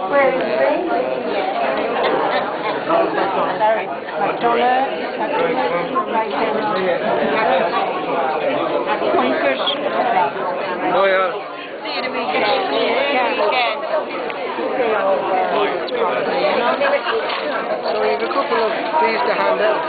Where is it? Oh yeah. See you the weekend. So we have a couple of these to hand out.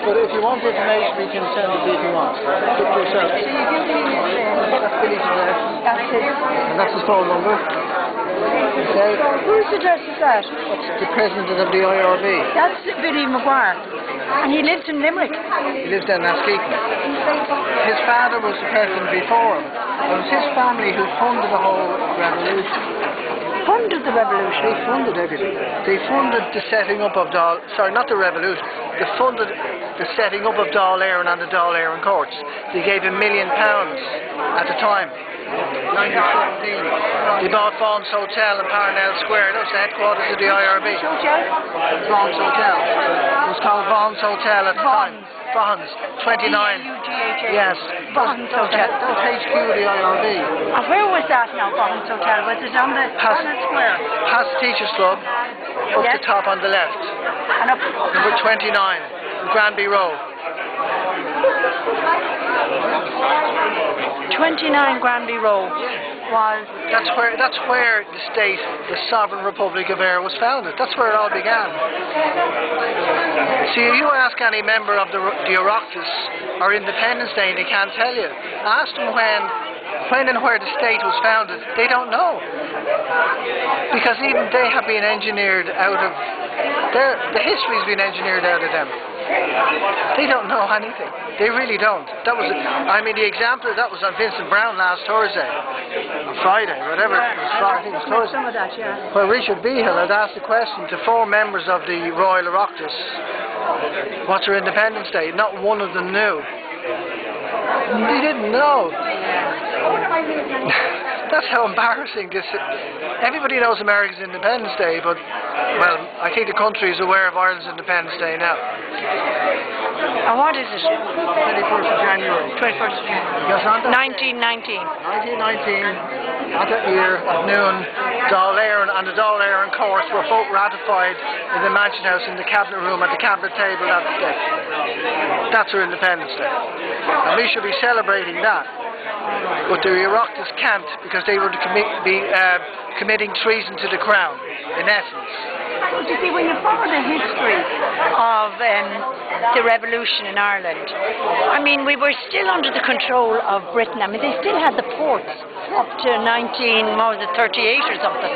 But if you want information, we can send it if you want. It's up to yourself. So you give me this That's Billy's address. That's it. And that's his phone number. Okay. Whose address is that? That's the president of the IRB. That's Billy McGuire. And he lives in Limerick. He lives down in Askeaton. His father was the president before him. It was his family who funded the whole revolution. Funded the revolution? They funded everything. They funded the setting up of not the revolution. They funded the setting up of Dáil Éireann and the Dáil Éireann courts. They gave £1 million at the time. 1917. They bought Vaughan's Hotel in Parnell Square. That was the headquarters of the IRB. Hotel? Vaughan's Hotel. It was called Vaughan's Hotel at the time. Vaughan's. 29. Yes. Vaughan's Hotel. That was HQ of the IRB. And where was that now, Vaughan's Hotel? Was it on the square? Past the Teachers Club, up the top on the left. And up Number 29, Granby Road. 29 Granby Road was... That's where the state, the Sovereign Republic of Eire was founded. That's where it all began. See, you ask any member of the Oireachtas or Independence Day, and they can't tell you. Ask them when and where the state was founded. They don't know. Because even they have been engineered out of... The history's been engineered out of them. They don't know anything. They really don't. That was, the example of that was on Vincent Brown last Thursday, or Friday, whatever. I think it was Thursday. Some of that, yeah. Well, Richard Beale had asked the question to 4 members of the Royal Oireachtas, what's your Independence Day? Not one of them knew. They didn't know. That's how embarrassing this is. Everybody knows America's Independence Day, but, well, I think the country is aware of Ireland's Independence Day now. And what is it? 21st of January. 21st of January. 1919. 1919, at that year, at noon, Dáil Éireann and the Dáil Éireann courts were both ratified in the Mansion House in the Cabinet Room at the Cabinet table that day. That's our Independence Day. And we should be celebrating that. But the Oireachtas can't, because they would be committing treason to the Crown, in essence. Well, you see, when you follow the history of the revolution in Ireland, we were still under the control of Britain. They still had the ports up to 38 or something.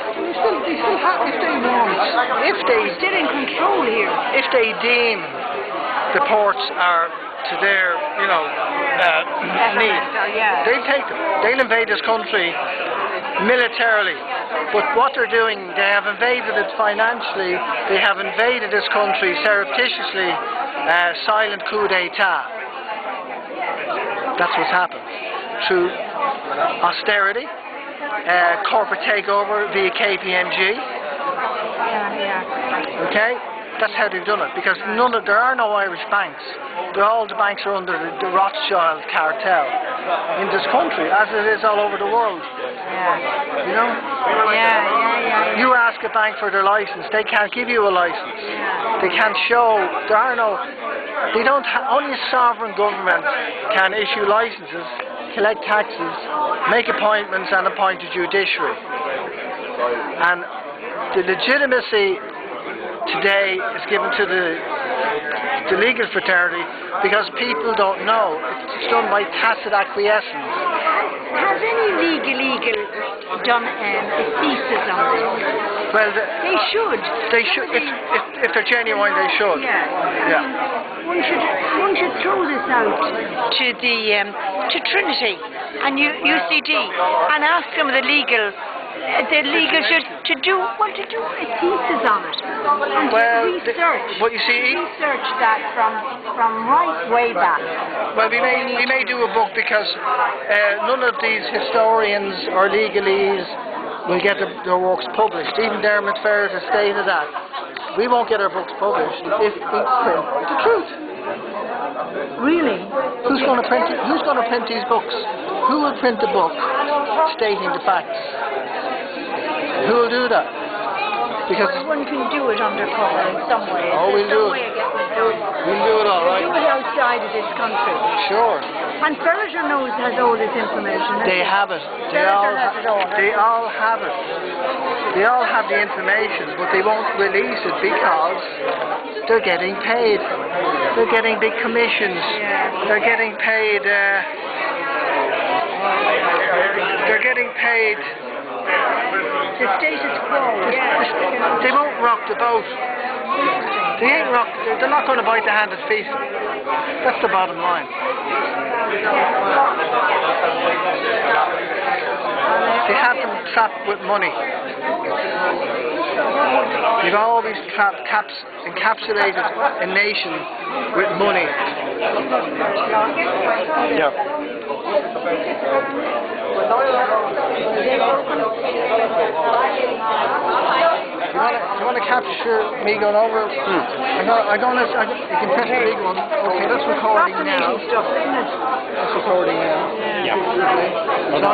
If they still in control here. If they deem the ports are to their, need, they'll take them. They'll invade this country militarily. But what they're doing, they have invaded it financially. They have invaded this country surreptitiously, silent coup d'etat. That's what's happened. Through austerity, corporate takeover via KPMG. Okay? That's how they've done it, because there are no Irish banks. All the banks are under the Rothschild cartel in this country, as it is all over the world. Yeah. You know? Yeah. You ask a bank for their license, they can't give you a license. They can't show. Only a sovereign government can issue licenses, collect taxes, make appointments, and appoint a judiciary. And the legitimacy today is given to the legal fraternity because people don't know. It's done by tacit acquiescence. Has any legal done a thesis on this? Well, they should. They should. If they're genuine, they should. Yeah. One should throw this out to Trinity and UCD and ask them the legal should do a thesis on it and research. What you see, research that from right way back. Well, we may do a book because none of these historians or legalese will get their works published. Even Dermot Ferret has stated that we won't get our books published if we print the truth. Really? Who's going to print it? Who's going to print these books? Who will print the book stating the facts? Who will do that? Because one can do it undercover in some way. Oh, we'll do it. We'll do it all right. Do it outside of this country. Sure. And Mercier has all this information. They have it. They all have it. They all have the information, but they won't release it because they're getting paid. They're getting big commissions. They're getting paid. They're getting paid. The status quo. They won't rock the boat. They ain't rock. They're not going to bite the hand that feeds them. That's the bottom line. They have them trapped with money. They've always encapsulated a nation with money. Yeah. Do you want to capture me going over? You can press the big one. Okay, that's recording now. That's recording now. Yeah. No.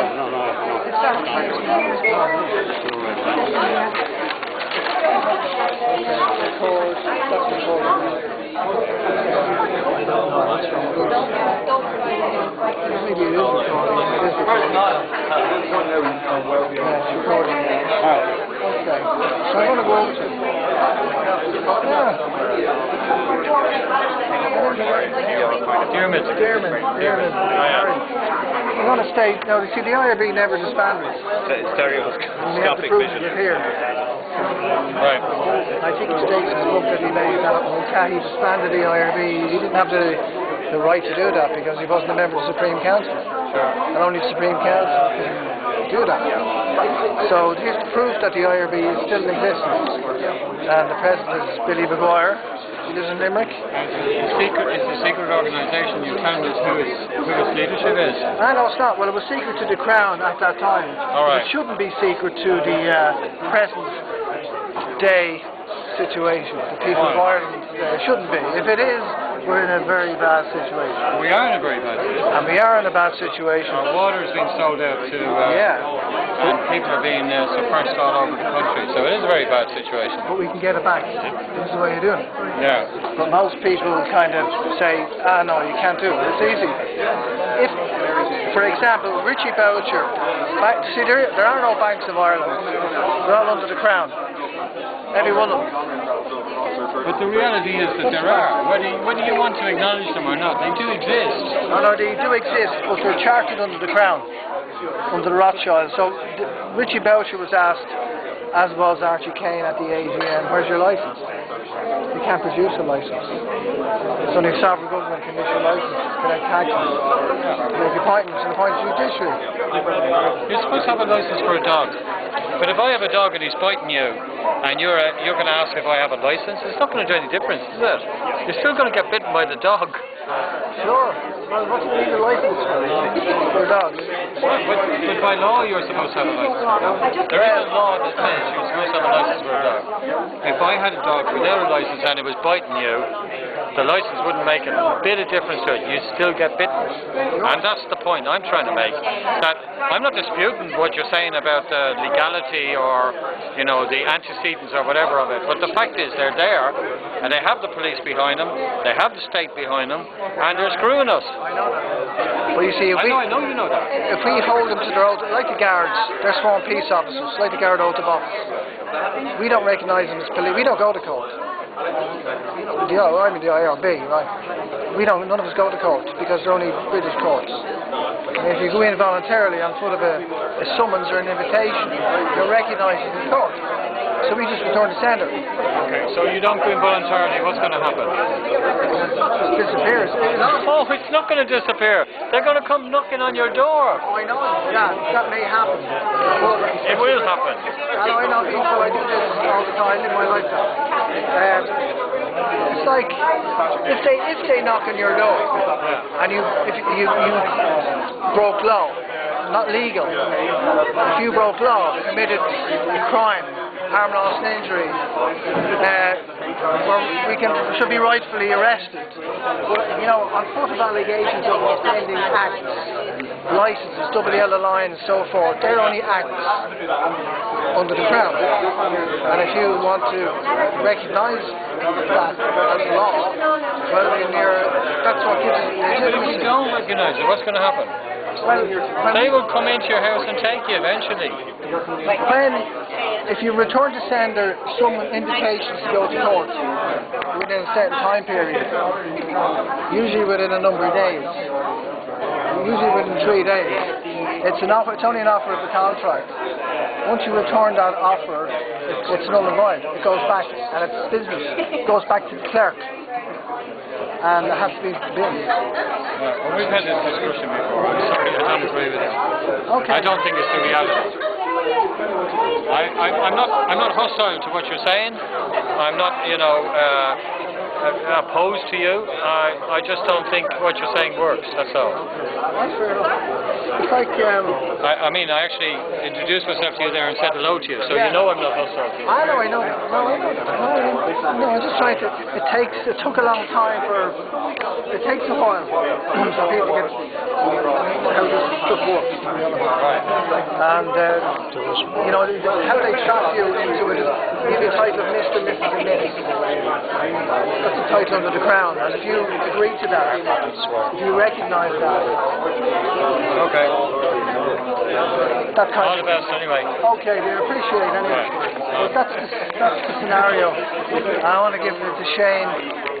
Maybe it is recording. It's recording now. Okay. So I'm going to go over to Dearman. I'm going to stay. Now, you see, the IRB never disbanded. Stereoscopic vision. Here. Right. I think he states in the book that he made that he disbanded the IRB. He didn't have the right to do that because he wasn't a member of the Supreme Council. Sure. And only the Supreme Council can do that. So here's the proof that the IRB is still in existence. And the president is Billy Maguire. He lives in Limerick. It's a secret organisation. You tell us who its leadership is. No, it's not. Well, it was secret to the Crown at that time. All right. It shouldn't be secret to the present day situation. The people of Ireland today. It shouldn't be. If it is, we're in a very bad situation. We are in a very bad situation. And we are in a bad situation. Our water is being sold out to and people are being suppressed all over the country. So it is a very bad situation. But we can get it back. This is the way you're doing it. Yeah. But most people kind of say, no, you can't do it. It's easy. If, for example, Richie Boucher, there are no banks of Ireland. They're all under the Crown. Every one of them. But the reality is that there are. Whether you want to acknowledge them or not, they do exist. No, they do exist, but they're chartered under the Crown, under the Rothschilds. So Richie Boucher was asked, as was Archie Kane at the AGM, where's your licence? You can't produce a licence. It's only a sovereign government can issue licences, collect taxes, make appointments, and appoint judiciary. You're supposed to have a licence for a dog. But if I have a dog and he's biting you, and you're going to ask if I have a licence, it's not going to do any difference, is it? You're still going to get bitten by the dog. Sure. Well, what's the legal licence for a dog? But by law, you're supposed to have a licence. There is a law that says you're supposed to have a licence for a dog. If I had a dog without a licence and it was biting you, the licence wouldn't make a bit of difference to it. You'd still get bitten. And that's the point I'm trying to make. That I'm not disputing what you're saying about the legality or, the antecedents or whatever of it. But the fact is they're there, and they have the police behind them, they have the state behind them, and they're screwing us. I know that. Well, you see, I know you know that. If we hold them to their oath, like the guards, they're sworn peace officers, like the guard oath of office. We don't recognise them as police. We don't go to court. I'm in the IRB, right? None of us go to court because they're only British courts. And if you go in voluntarily on foot of a summons or an invitation, you're recognised in the court. So we just return to sender. Okay, so you don't go in voluntarily, what's going to happen? It disappears. Oh, it's not going to disappear. They're going to come knocking on your door. Oh, I know. Yeah, that may happen. It will happen. I know people, I do this all the time in my lifetime. It's like if they knock on your door and if you broke law, not legal. If you broke law, committed a crime, harm, loss, and injury, should be rightfully arrested. But on foot of allegations of offending acts, licenses, double yellow line and so forth, they're only acts under the Crown. And if you want to recognise that as law, well, that's what gives it But if legitimacy. you don't recognise it, what's going to happen? Well, They will come into your house and take you eventually. if you return to sender some indications to go to court within a certain time period, usually within a number of days, usually within 3 days, it's only an offer of the contract. Once you return that offer, it's null and void. It goes back, and it's business. It goes back to the clerk, and it has to be billed. Well, we've had this discussion before. I'm sorry, I don't agree with it. Okay. I don't think it's the reality. I'm not hostile to what you're saying. I'm not, opposed to you. I just don't think what you're saying works. That's all. That's fair enough. It's like I actually introduced myself to you there and said hello to you, so you know I'm not hostile to you. I know. No, I'm just trying to. It took a long time it takes a while for people to get how this stuff works. Right. And how they trap you into it is give you a title of Mr., Mrs. and Miss. That's the title under the Crown, and if you agree to that, if you recognise that, Okay. that kind All the best anyway. Okay, they appreciate it anyway. Right. But that's the scenario. I want to give it to Shane.